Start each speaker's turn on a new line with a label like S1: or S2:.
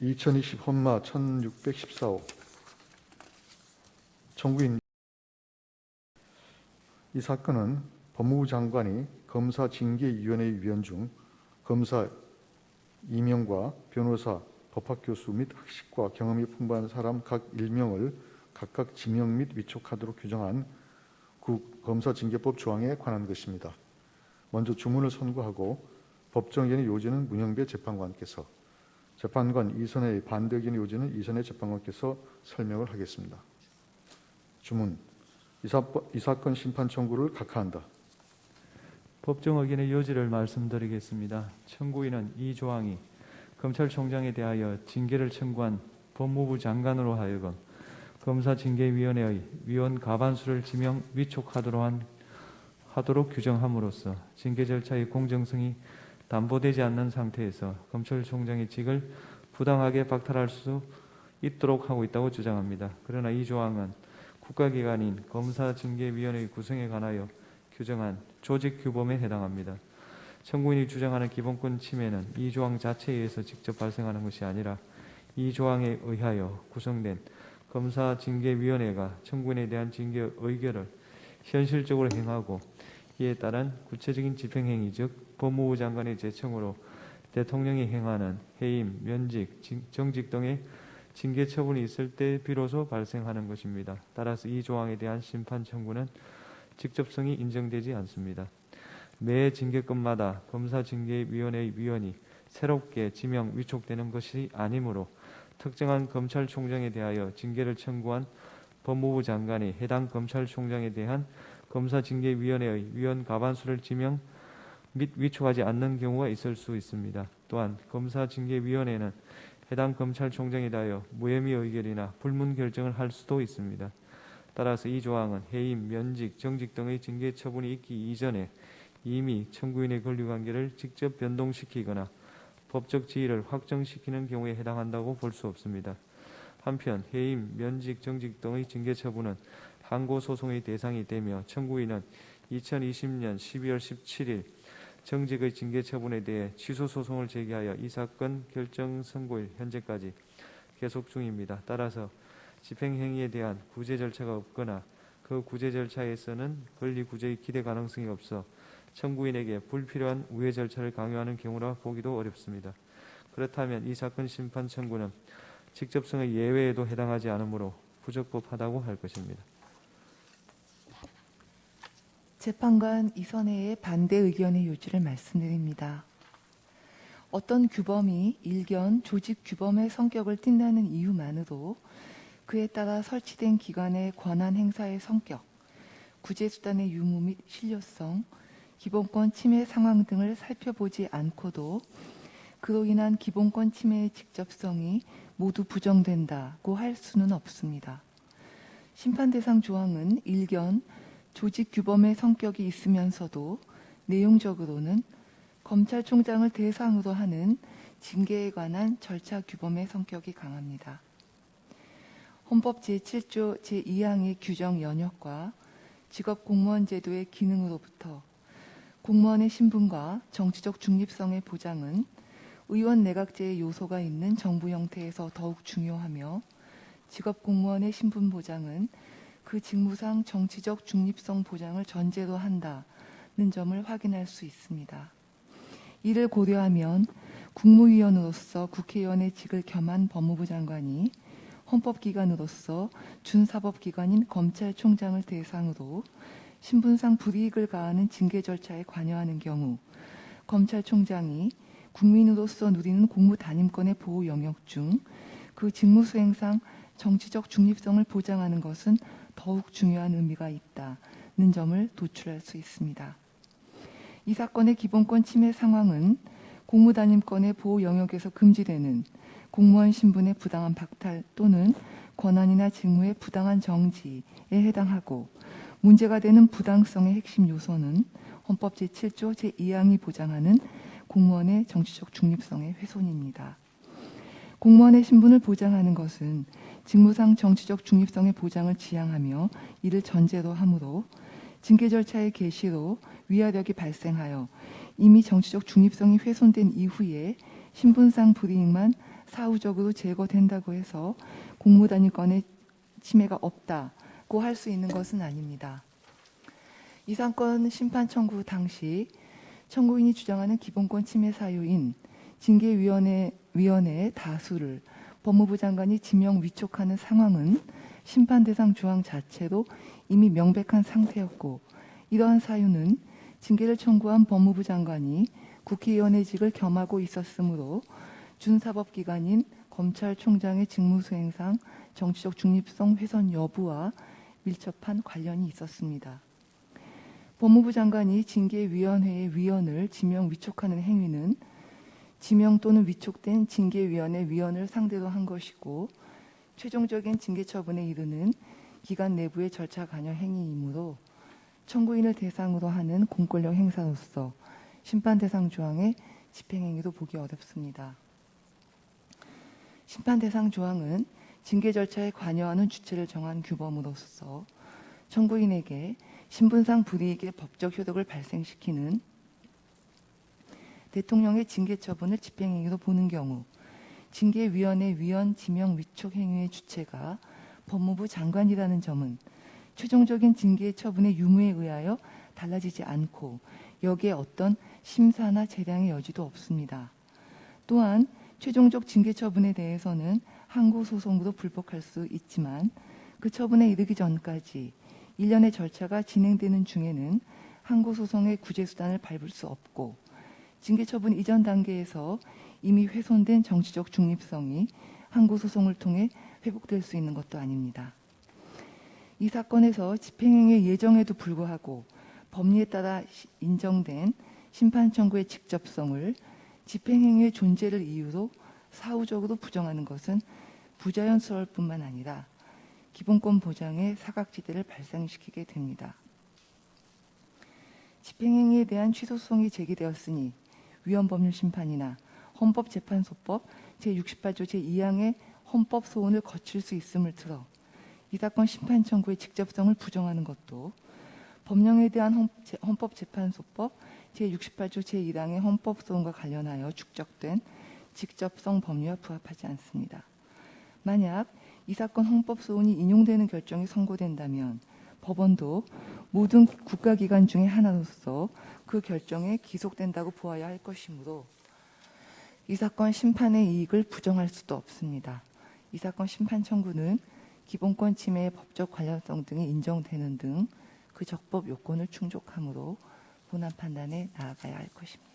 S1: 2020 혼마 1614호 청구인. 이 사건은 법무부 장관이 검사징계위원회 위원 중 검사 임명과 변호사, 법학교수 및 학식과 경험이 풍부한 사람 각 1명을 각각 지명 및 위촉하도록 규정한 검사징계법 조항에 관한 것입니다. 먼저 주문을 선고하고 법정 의견의 요지는 문영배 재판관께서, 재판관 이선혜의 반대 의견의 요지는 이선혜 재판관께서 설명을 하겠습니다. 주문. 이 사건 심판 청구를 각하한다.
S2: 법정 의견의 요지를 말씀드리겠습니다. 청구인은 이 조항이 검찰총장에 대하여 징계를 청구한 법무부 장관으로 하여금 검사징계위원회의 위원 과반수를 지명 위촉하도록 규정함으로써 징계 절차의 공정성이 담보되지 않는 상태에서 검찰총장의 직을 부당하게 박탈할 수 있도록 하고 있다고 주장합니다. 그러나 이 조항은 국가기관인 검사징계위원회 구성에 관하여 규정한 조직규범에 해당합니다. 청구인이 주장하는 기본권 침해는 이 조항 자체에 의해서 직접 발생하는 것이 아니라 이 조항에 의하여 구성된 검사징계위원회가 청구인에 대한 징계 의결을 현실적으로 행하고 이에 따른 구체적인 집행행위, 즉 법무부 장관의 제청으로 대통령이 행하는 해임, 면직, 정직 등의 징계 처분이 있을 때 비로소 발생하는 것입니다. 따라서 이 조항에 대한 심판 청구는 직접성이 인정되지 않습니다. 매 징계건마다 검사징계위원회의 위원이 새롭게 지명, 위촉되는 것이 아니므로 특정한 검찰총장에 대하여 징계를 청구한 법무부 장관이 해당 검찰총장에 대한 검사징계위원회의 위원 과반수를 지명 및 위촉하지 않는 경우가 있을 수 있습니다. 또한 검사징계위원회는 해당 검찰총장에 대하여 무혐의 의결이나 불문 결정을 할 수도 있습니다. 따라서 이 조항은 해임, 면직, 정직 등의 징계 처분이 있기 이전에 이미 청구인의 권리관계를 직접 변동시키거나 법적 지위를 확정시키는 경우에 해당한다고 볼 수 없습니다. 한편 해임, 면직, 정직 등의 징계 처분은 항고소송의 대상이 되며 청구인은 2020년 12월 17일 정직의 징계 처분에 대해 취소소송을 제기하여 이 사건 결정 선고일 현재까지 계속 중입니다. 따라서 집행행위에 대한 구제 절차가 없거나 그 구제 절차에서는 권리구제의 기대 가능성이 없어 청구인에게 불필요한 우회 절차를 강요하는 경우라 보기도 어렵습니다. 그렇다면 이 사건 심판 청구는 직접성의 예외에도 해당하지 않으므로 부적법하다고 할 것입니다.
S3: 재판관 이선혜의 반대 의견의 요지를 말씀드립니다. 어떤 규범이 일견 조직 규범의 성격을 띈다는 이유만으로 그에 따라 설치된 기관의 권한 행사의 성격, 구제수단의 유무 및 실효성, 기본권 침해 상황 등을 살펴보지 않고도 그로 인한 기본권 침해의 직접성이 모두 부정된다고 할 수는 없습니다. 심판 대상 조항은 일견 조직 규범의 성격이 있으면서도 내용적으로는 검찰총장을 대상으로 하는 징계에 관한 절차 규범의 성격이 강합니다. 헌법 제7조 제2항의 규정 연역과 직업공무원 제도의 기능으로부터 공무원의 신분과 정치적 중립성의 보장은 의원 내각제의 요소가 있는 정부 형태에서 더욱 중요하며 직업공무원의 신분 보장은 그 직무상 정치적 중립성 보장을 전제로 한다는 점을 확인할 수 있습니다. 이를 고려하면 국무위원으로서 국회의원의 직을 겸한 법무부 장관이 헌법기관으로서 준사법기관인 검찰총장을 대상으로 신분상 불이익을 가하는 징계 절차에 관여하는 경우 검찰총장이 국민으로서 누리는 공무단임권의 보호 영역 중 그 직무 수행상 정치적 중립성을 보장하는 것은 더욱 중요한 의미가 있다는 점을 도출할 수 있습니다. 이 사건의 기본권 침해 상황은 공무단임권의 보호 영역에서 금지되는 공무원 신분의 부당한 박탈 또는 권한이나 직무의 부당한 정지에 해당하고 문제가 되는 부당성의 핵심 요소는 헌법 제7조 제2항이 보장하는 공무원의 정치적 중립성의 훼손입니다. 공무원의 신분을 보장하는 것은 직무상 정치적 중립성의 보장을 지향하며 이를 전제로 하므로 징계 절차의 개시로 위화력이 발생하여 이미 정치적 중립성이 훼손된 이후에 신분상 불이익만 사후적으로 제거된다고 해서 공무단위권의 침해가 없다고 할 수 있는 것은 아닙니다. 이 사건 심판 청구 당시 청구인이 주장하는 기본권 침해 사유인 징계위원회의 다수를 법무부 장관이 지명 위촉하는 상황은 심판 대상 조항 자체로 이미 명백한 상태였고, 이러한 사유는 징계를 청구한 법무부 장관이 국회의원의직을 겸하고 있었으므로 준사법기관인 검찰총장의 직무수행상 정치적 중립성 훼손 여부와 밀접한 관련이 있었습니다. 법무부 장관이 징계위원회의 위원을 지명 위촉하는 행위는 지명 또는 위촉된 징계위원회 위원을 상대로 한 것이고, 최종적인 징계 처분에 이르는 기관 내부의 절차 관여 행위이므로 청구인을 대상으로 하는 공권력 행사로서 심판 대상 조항의 집행행위도 보기 어렵습니다. 심판 대상 조항은 징계 절차에 관여하는 주체를 정한 규범으로서 청구인에게 신분상 불이익의 법적 효력을 발생시키는 대통령의 징계 처분을 집행행위로 보는 경우 징계위원회 위원 지명 위촉 행위의 주체가 법무부 장관이라는 점은 최종적인 징계 처분의 유무에 의하여 달라지지 않고 여기에 어떤 심사나 재량의 여지도 없습니다. 또한 최종적 징계 처분에 대해서는 항고소송으로 불복할 수 있지만 그 처분에 이르기 전까지 일련의 절차가 진행되는 중에는 항고소송의 구제수단을 밟을 수 없고, 징계 처분 이전 단계에서 이미 훼손된 정치적 중립성이 항고소송을 통해 회복될 수 있는 것도 아닙니다. 이 사건에서 집행행위의 예정에도 불구하고 법리에 따라 인정된 심판 청구의 직접성을 집행행위의 존재를 이유로 사후적으로 부정하는 것은 부자연스러울 뿐만 아니라 기본권 보장의 사각지대를 발생시키게 됩니다. 집행행위에 대한 취소소송이 제기되었으니 위헌법률심판이나 헌법재판소법 제68조 제2항의 헌법소원을 거칠 수 있음을 들어 이 사건 심판 청구의 직접성을 부정하는 것도 법령에 대한 헌법재판소법 제68조 제1항의 헌법소원과 관련하여 축적된 직접성 법리와 부합하지 않습니다. 만약 이 사건 헌법소원이 인용되는 결정이 선고된다면 법원도 모든 국가기관 중에 하나로서 그 결정에 기속된다고 보아야 할 것이므로 이 사건 심판의 이익을 부정할 수도 없습니다. 이 사건 심판 청구는 기본권 침해의 법적 관련성 등이 인정되는 등 그 적법 요건을 충족하므로 본안 판단에 나아가야 할 것입니다.